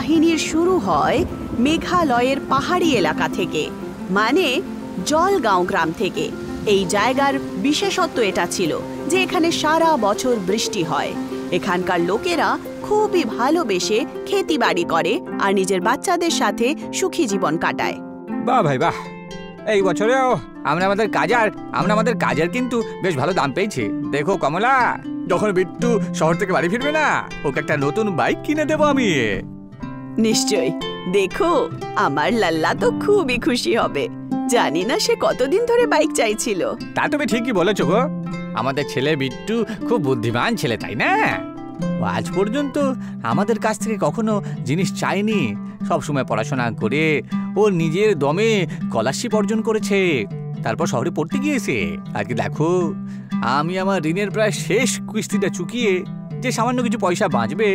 কাহিনীর শুরু হয় মেঘালয়ের পাহাড়ি এলাকা থেকে, মানে জলগাঁও গ্রাম থেকে। এই জায়গার বিশেষত্ব এটা ছিল যে এখানে সারা বছর বৃষ্টি হয়। এখানকার লোকেরা খুবই ভালোবেসে খেতিবাড়ি করে আর নিজের বাচ্চাদের সাথে সুখী জীবন কাটায়। বাহ ভাই বাহ, এই বছরেও আমরা আমাদের কাজের কিন্তু বেশ ভালো দাম পেয়েছি। দেখো কমলা, যখন বিট্টু শহর থেকে বাড়ি ফিরবে না, ওকে একটা নতুন বাইক কিনে দেবো আমি। নিশ্চয়, দেখো আমার লাল্লা তো খুবই খুশি হবে। জানি না সে কতদিন ধরে বাইক চাইছিল। তা তুমি ঠিকই বলেছো গো, আমাদের ছেলে বিট্টু খুব বুদ্ধিমান ছেলে, তাই না? ও আজ পর্যন্ত আমাদের কাছ থেকে কখনো জিনিস চায়নি। সবসময় পড়াশোনা করে ও নিজের দমে স্কলারশিপ অর্জন করেছে, তারপর শহরে পড়তে গিয়েছে। আজকে দেখো, আমি আমার ঋণের প্রায় শেষ কিস্তিটা চুকিয়ে যে সামান্য কিছু পয়সা বাঁচবে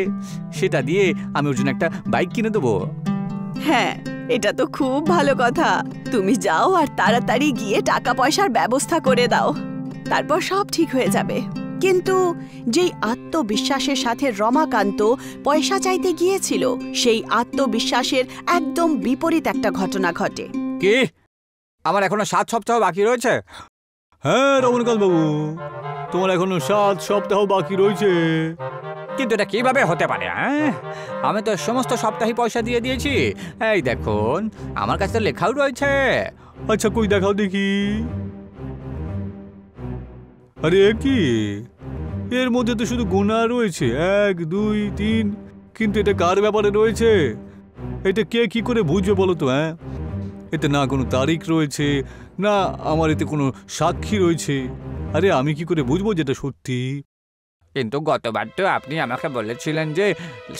সেটা দিয়ে আমি ওর জন্য একটা বাইক কিনে দেবো। হ্যাঁ, এটা তো খুব ভালো কথা। তুমি যাও আর তাড়াতাড়ি গিয়ে টাকা পয়সার ব্যবস্থা করে দাও, তারপর সব ঠিক হয়ে যাবে। কিন্তু যেই আত্মবিশ্বাসের সাথে রমাকান্ত পয়সা চাইতে গিয়েছিল, সেই আত্মবিশ্বাসের একদম বিপরীত একটা ঘটনা ঘটে। কি? আমার এখনো 7 সপ্তাহ বাকি রয়েছে? হ্যাঁ রমনকান্ত বাবু, তোমার এখনো 7 সপ্তাহ বাকি রয়েছে। কিন্তু এটা কিভাবে হতে পারে? আমি তো সমস্ত সপ্তাহে পয়সা দিয়ে দিয়েছি। এই দেখুন, আমার কাছে তো লেখাও রয়েছে। আচ্ছা কই দেখাও দেখি। আরে কি, এর মধ্যে তো শুধু গোনা রয়েছে 1 2 3, কিন্তু এটা কার ব্যাপারে রয়েছে? এটা কে কি করে বুঝবে বলো তো? এতে না কোনো তারিখ রয়েছে, না আমার এতে কোনো সাক্ষী রয়েছে। আরে আমি কি করে বুঝবো যেটা সত্যি? কিন্তু গতবার তো আপনি আমাকে বলেছিলেন যে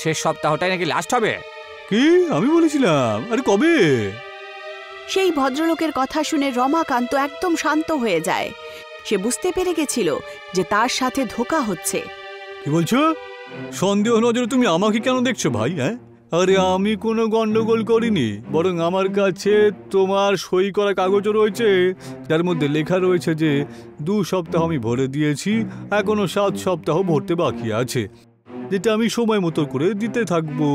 শেষ সপ্তাহটাই নাকি লাস্ট হবে। কি আমি বলেছিলাম? আরে কবে? সেই ভদ্রলোকের কথা শুনে রমাকান্ত একদম শান্ত হয়ে যায়। সে বুঝতে পেরে গেছিল যে তার সাথে ধোঁকা হচ্ছে। কি বলছো? সন্দেহ নজরে তুমি আমাকে কেন দেখছো ভাই? আরে আমি কোনো গন্ডগোল করিনি, বরং আমার কাছে তোমার সই করা কাগজও রয়েছে, যার মধ্যে লেখা রয়েছে যে 2 সপ্তাহ আমি ভরে দিয়েছি, এখনো 7 সপ্তাহ ভরতে বাকি আছে, যেটা আমি সময় মতো করে দিতে থাকবো।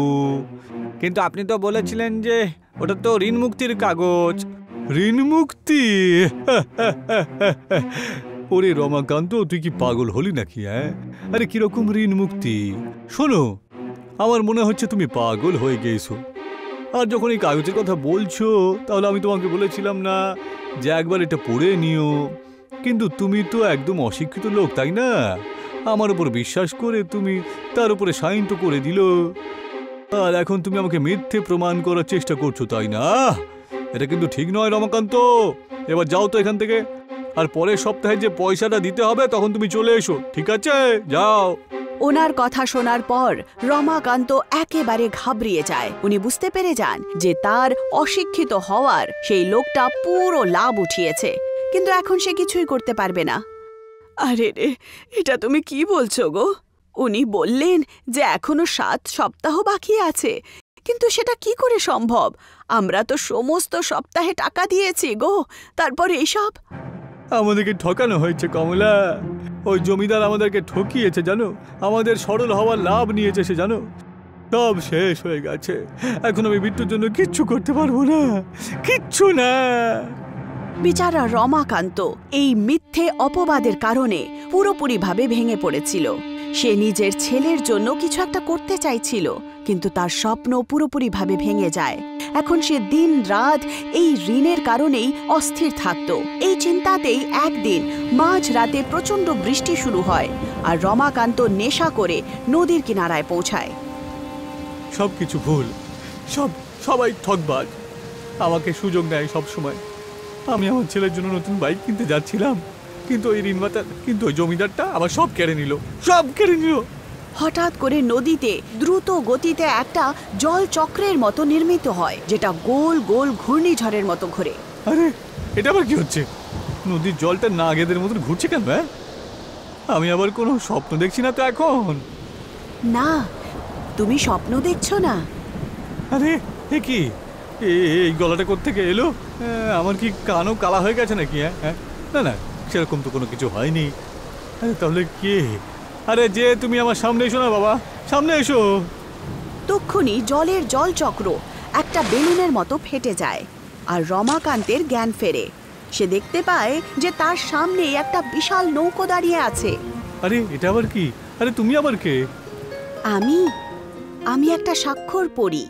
কিন্তু আপনি তো বলেছিলেন যে ওটা তো ঋণ মুক্তির কাগজ। ঋণ মুক্তি? ওরে রমাকান্ত, তুই কি পাগল হলি নাকি? আরে কিরকম ঋণ মুক্তি? শোনো, আমার মনে হচ্ছে তুমি পাগল হয়ে গেছো। আর যখন এই কাগজের কথা বলছো, তাহলে আমি তোমাকে বলেছিলাম না যে একবার এটা পড়ে নিও? কিন্তু তুমি তো একদম অশিক্ষিত লোক, তাই না? আমার উপর বিশ্বাস করে তুমি তার উপরে সাইন তো করে দিল, আর এখন তুমি আমাকে মিথ্যে প্রমাণ করার চেষ্টা করছো, তাই না? এটা কিন্তু ঠিক নয় রমাকান্ত। এবার যাও তো এখান থেকে, আর পরের সপ্তাহে যে পয়সাটা দিতে হবে তখন তুমি চলে এসো, ঠিক আছে? যাও। ওনার কথা শোনার পর রমাকান্ত একেবারে ঘাবড়িয়ে যায়। উনি বুঝতে পেরে যান যে তার অশিক্ষিত হওয়ার সেই লোকটা পুরো লাভ উঠিয়েছে, কিন্তু এখন সে কিছুই করতে পারবে না। আরে রে, এটা তুমি কি বলছো গো? উনি বললেন যে এখনো 7 সপ্তাহ বাকি আছে, কিন্তু সেটা কি করে সম্ভব? আমরা তো সমস্ত সপ্তাহে টাকা দিয়েছি গো, তারপর এইসব। আমাদেরকে ঠকানো হয়েছে কমলা। ওই জমিদার আমাদেরকে ঠকিয়েছে, জানো? আমাদের সরল হওয়ার লাভ নিয়েছে সে, জানো? সব শেষ হয়ে গেছে। এখন আমি বিট্টুর জন্য কিচ্ছু করতে পারবো না, কিচ্ছু না। বেচারা রমাকান্ত এই মিথ্যে অপবাদের কারণে পুরোপুরিভাবে ভেঙে পড়েছিল। সে নিজের ছেলের জন্য কিছু একটা করতে চাইছিল, কিন্তু তার স্বপ্ন পুরোপুরিভাবে ভেঙে যায়। এখন সে দিন রাত এই ঋণের কারণেই অস্থির থাকত। এই চিন্তাতেই একদিন মাঝরাতে প্রচণ্ড বৃষ্টি শুরু হয়, আর রমাকান্ত নেশা করে নদীর কিনারায় পৌঁছায়। সব কিছু ভুল, সবাই ঠকবাজ, আমাকে সুযোগ দেয় সব সময়। আমি আমার ছেলের জন্য নতুন বাইক কিনতে যাচ্ছিলাম, কিন্তু ওই ঋণমাতা, কিন্তু ওই জমিদারটা আবার সব কেড়ে নিল। হঠাৎ করে নদীতে দ্রুত গতিতে একটা জল চক্রের মতো নির্মিত হয়, যেটা গোল গোল ঘূর্ণিঝড়ের মতো ঘোরে। আরে এটা আবার কি হচ্ছে? নদীর জলটা নাগেদের মতো ঘুরছে কেন? আমি আবার কোনো স্বপ্ন দেখছি না তো এখন? না, তুমি স্বপ্ন দেখছো না। আরে এ কি, এই গলাটা কোত্থেকে এলো? আমার কি কানও কালা হয়ে গেছে নাকি? না না, সেরকম তো কোনো কিছু হয়নি। আরে তাহলে কে? আরে যে তুমি আমার সামনে এসো না বাবা, সামনে এসো। তক্ষুনি জলের জলচক্র একটা বেলুনের মতো ফেটে যায় আর রমাকান্তের জ্ঞান ফেরে। সে দেখতে পায় যে তার সামনে একটা বিশাল নৌকো দাঁড়িয়ে আছে। আরে এটা আবার কি? আরে তুমি আবার কে? আমি একটা স্বাক্ষর পড়ি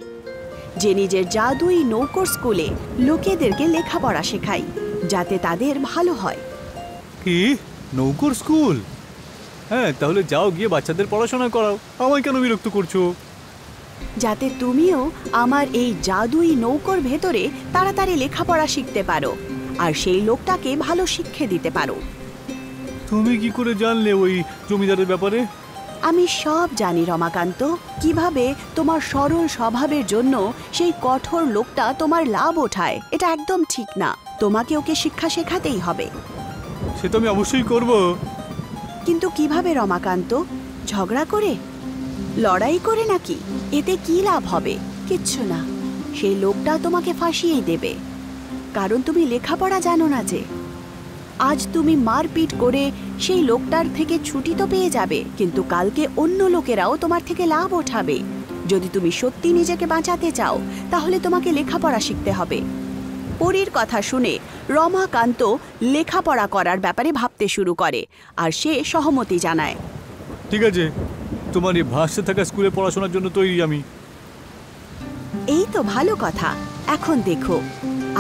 যে নিজের জাদুই নৌকোর স্কুলে লোকেদেরকে লেখাপড়া শেখাই যাতে তাদের ভালো হয়। কি নৌকোর স্কুল? হ্যাঁ, তাহলে যাও গিয়ে বাচ্চাদের পড়াশোনা করাও। আমায় কেন বিরক্ত করছো? যাতে তুমিও আমার এই জাদুই নৌকোর ভেতরে তাড়াতাড়ি লেখাপড়া শিখতে পারো আর সেই লোকটাকে ভালো শিক্ষা দিতে পারো। তুমি কি করে জানলে ওই জমিদারের ব্যাপারে? আমি সব জানি রমাকান্ত। কিভাবে তোমার সরল স্বভাবের জন্য সেই কঠোর লোকটা তোমার লাভ ওঠায় এটা একদম ঠিক না। তোমাকে ওকে শিক্ষা শেখাতেই হবে। সে তো আমি অবশ্যই করব। কিন্তু কিভাবে রমাকান্ত? ঝগড়া করে? লড়াই করে নাকি? এতে কি লাভ হবে? কিচ্ছু না। সেই লোকটা তোমাকে ফাঁসিয়েই দেবে, কারণ তুমি লেখাপড়া জানো না। যে আজ তুমি মারপিট করে সেই লোকটার থেকে ছুটি তো পেয়ে যাবে, কিন্তু কালকে অন্য লোকেরাও তোমার থেকে লাভ ওঠাবে। যদি তুমি সত্যি নিজেকে বাঁচাতে চাও তাহলে তোমাকে লেখাপড়া শিখতে হবে। পরীর কথা শুনে রমাকান্ত লেখাপড়া করার ব্যাপারে ভাবতে শুরু করে আর সে সহমতি জানায়। ঠিক আছে, তোমার এই ভাসতে থাকা স্কুলে পড়াশোনার জন্য তৈরি আমি। এই তো ভালো কথা। এখন দেখো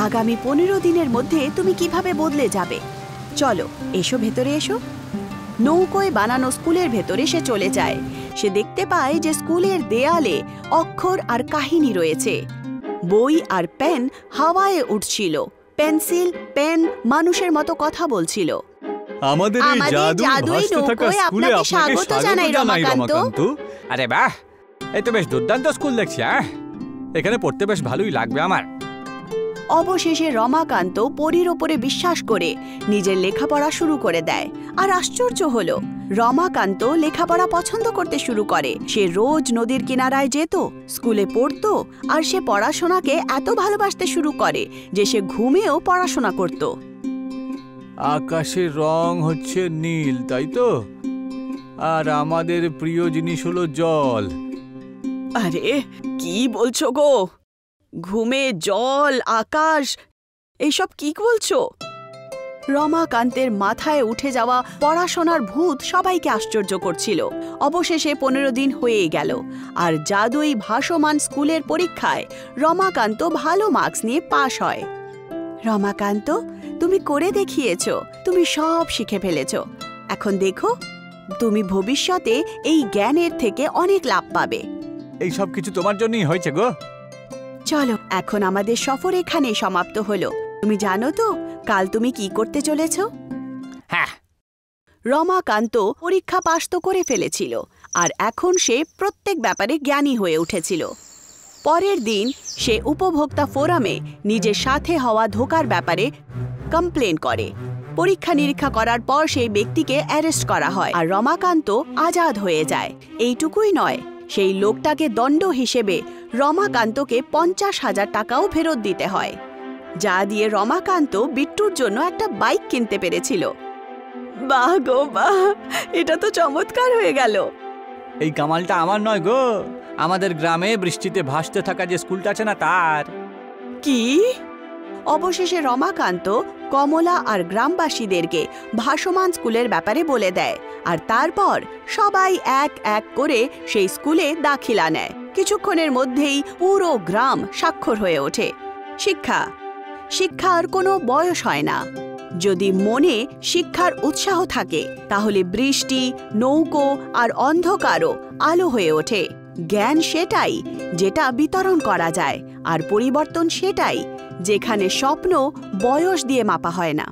আগামী 15 দিনের মধ্যে তুমি কিভাবে বদলে যাবে। চলো, এসো ভেতরে এসো। নৌকোয় বানানো স্কুলের ভেতরে সে চলে যায়। সে দেখতে পায় যে স্কুলের দেয়ালে অক্ষর আর কাহিনী রয়েছে। বই আর পেন হাওয়ায় উঠছিল। পেন্সিল পেন মানুষের মতো কথা বলছিল। আমাদের এই জাদুই থাকা স্কুলে আপনাকে স্বাগত জানাই রমাকান্ত। আরে বাহ, এই তো বেশ দুর্দান্ত স্কুল দেখছি। এখানে পড়তে বেশ ভালোই লাগবে আমার। অবশেষে রমাকান্ত পরীর ওপরে বিশ্বাস করে নিজের লেখাপড়া শুরু করে দেয়। আর আশ্চর্য হলো, রমাকান্ত লেখাপড়া পছন্দ করতে শুরু করে। সে রোজ নদীর কিনারায় যেত, স্কুলে পড়তো আর সে পড়াশোনাকে এত ভালোবাসতে শুরু করে যে সে ঘুমেও পড়াশোনা করত। আকাশের রং হচ্ছে নীল, তাই তো? আর আমাদের প্রিয় জিনিস হলো জল। আরে কি বলছো গো? ঘুমে জল, আকাশ, এইসব কি বলছো? রমাকান্তের মাথায় উঠে যাওয়া পড়াশোনার ভূত সবাইকে আশ্চর্য করছিল। অবশেষে 15 দিন হয়ে গেল আর জাদুই ভাসমান স্কুলের পরীক্ষায় রমাকান্ত ভালো মার্কস নিয়ে পাশ হয়। রমাকান্ত, তুমি করে দেখিয়েছো। তুমি সব শিখে ফেলেছো। এখন দেখো, তুমি ভবিষ্যতে এই জ্ঞানের থেকে অনেক লাভ পাবে। এই সব কিছু তোমার জন্যই হয়েছে গো। চলো, এখন আমাদের সফর এখানেই সমাপ্ত হলো। তুমি জানো তো কাল তুমি কি করতে চলেছ? হ্যাঁ। রমাকান্ত পরীক্ষা পাশ তো করে ফেলেছিল আর এখন সে প্রত্যেক ব্যাপারে জ্ঞানী হয়ে উঠেছিল। পরের দিন সে উপভোক্তা ফোরামে নিজের সাথে হওয়া ধোঁকার ব্যাপারে কমপ্লেন করে। পরীক্ষা নিরীক্ষা করার পর সেই ব্যক্তিকে অ্যারেস্ট করা হয় আর রমাকান্ত আজাদ হয়ে যায়। এইটুকুই নয়, সেই লোকটাকে দণ্ড হিসেবে রমাকান্তকে 50,000 টাকাও ফেরত দিতে হয়, যা দিয়ে রমাকান্ত বিট্টুর জন্য একটা বাইক কিনতে পেরেছিল। বাহ গো বাহ, এটা তো চমৎকার হয়ে গেল। এই কামালটা আমার নয় গো, আমাদের গ্রামে বৃষ্টিতে ভাসতে থাকা যে স্কুলটা আছে না তার। কি? অবশেষে রমাকান্ত কমলা আর গ্রামবাসীদেরকে ভাসমান স্কুলের ব্যাপারে বলে দেয় আর তারপর সবাই এক এক করে সেই স্কুলে দাখিলা নেয়। কিছুক্ষণের মধ্যেই পুরো গ্রাম স্বাক্ষর হয়ে ওঠে। শিক্ষার কোনো বয়স হয় না। যদি মনে শিক্ষার উৎসাহ থাকে তাহলে বৃষ্টি, নৌকো আর অন্ধকারও আলো হয়ে ওঠে। জ্ঞান সেটাই যেটা বিতরণ করা যায় আর পরিবর্তন সেটাই যেখানে স্বপ্ন বয়স দিয়ে মাপা হয় না।